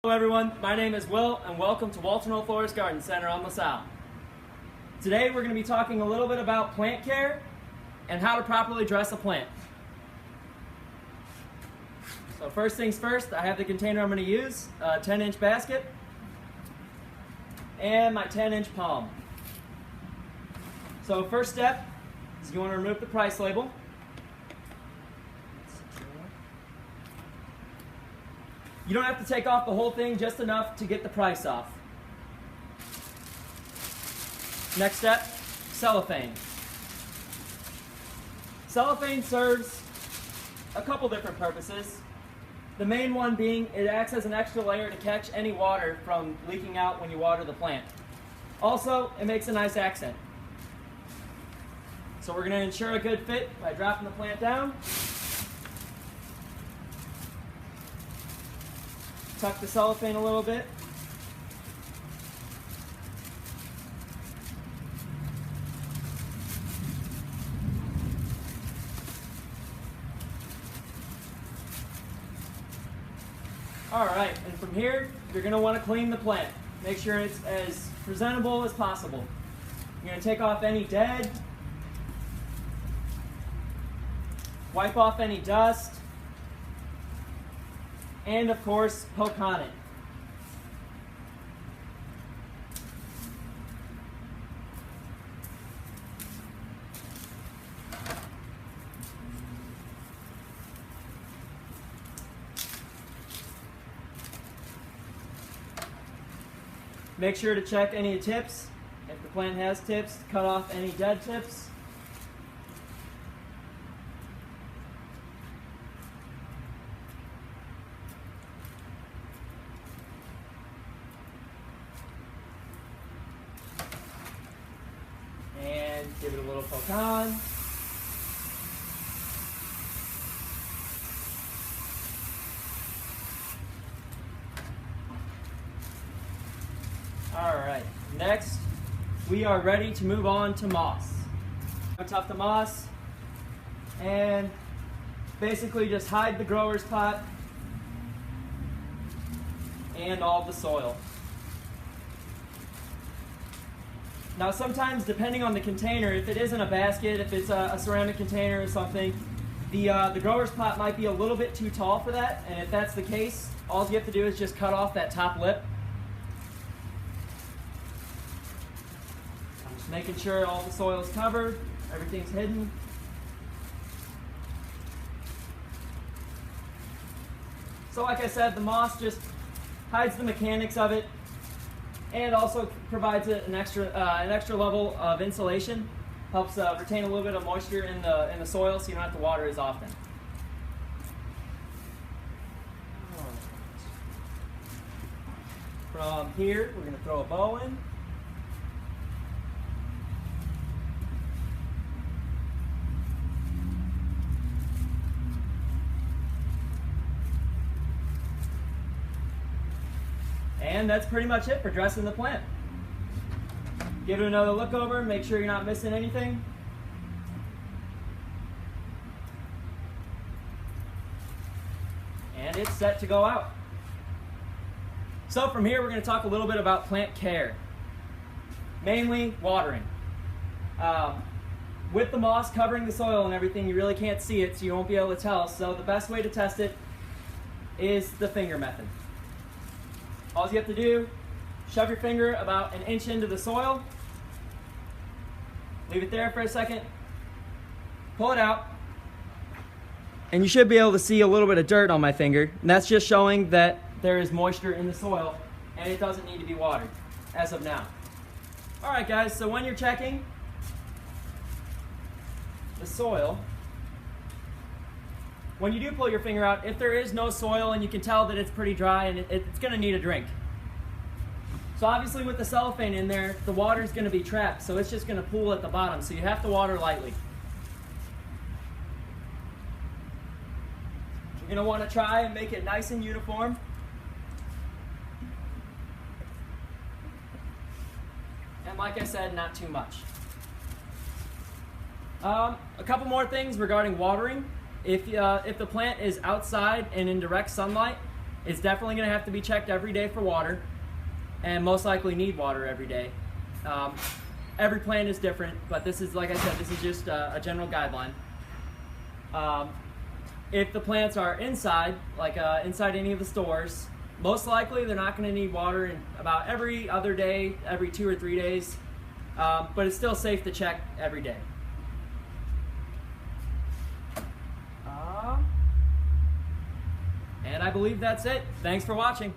Hello everyone, my name is Will and welcome to Knoll Florist Garden Center on LaSalle. Today we're going to be talking a little bit about plant care and how to properly dress a plant. So first things first, I have the container I'm going to use, a 10-inch basket and my 10-inch palm. So first step is you want to remove the price label. You don't have to take off the whole thing, just enough to get the price off. Next step, cellophane. Cellophane serves a couple different purposes. The main one being it acts as an extra layer to catch any water from leaking out when you water the plant. Also, it makes a nice accent. So we're going to ensure a good fit by dropping the plant down. Tuck the cellophane a little bit. Alright, and from here, you're going to want to clean the plant. Make sure it's as presentable as possible. You're going to take off any dead, wipe off any dust, and of course, poke on it. Make sure to check any tips. If the plant has tips, cut off any dead tips. And give it a little poke on. Alright, next we are ready to move on to moss. Tuck the moss and basically just hide the grower's pot and all the soil. Now sometimes, depending on the container, if it isn't a basket, if it's a ceramic container or something, the grower's pot might be a little bit too tall for that, and if that's the case, all you have to do is just cut off that top lip. I'm just making sure all the soil is covered, everything's hidden. So like I said, the moss just hides the mechanics of it, and also provides it an extra level of insulation. Helps retain a little bit of moisture in the soil, so you don't have to water as often. From here, we're going to throw a bow in. And that's pretty much it for dressing the plant. Give it another look over, make sure you're not missing anything. And it's set to go out. So from here we're going to talk a little bit about plant care. Mainly watering. With the moss covering the soil and everything, you really can't see it, so you won't be able to tell. So the best way to test it is the finger method. All you have to do, shove your finger about an inch into the soil, leave it there for a second, pull it out, and you should be able to see a little bit of dirt on my finger, and that's just showing that there is moisture in the soil and it doesn't need to be watered as of now. Alright guys, so when you're checking the soil, when you do pull your finger out, if there is no soil and you can tell that it's pretty dry and it's going to need a drink. So obviously with the cellophane in there, the water is going to be trapped, so it's just going to pool at the bottom, so you have to water lightly. You're going to want to try and make it nice and uniform. And like I said, not too much. A couple more things regarding watering. If the plant is outside and in direct sunlight, It's definitely going to have to be checked every day for water, and most likely need water every day. Every plant is different, but this is, like I said, this is just a general guideline. If the plants are inside, like inside any of the stores, most likely they're not going to need water in about every other day, every 2 or 3 days, but it's still safe to check every day. And I believe that's it. Thanks for watching.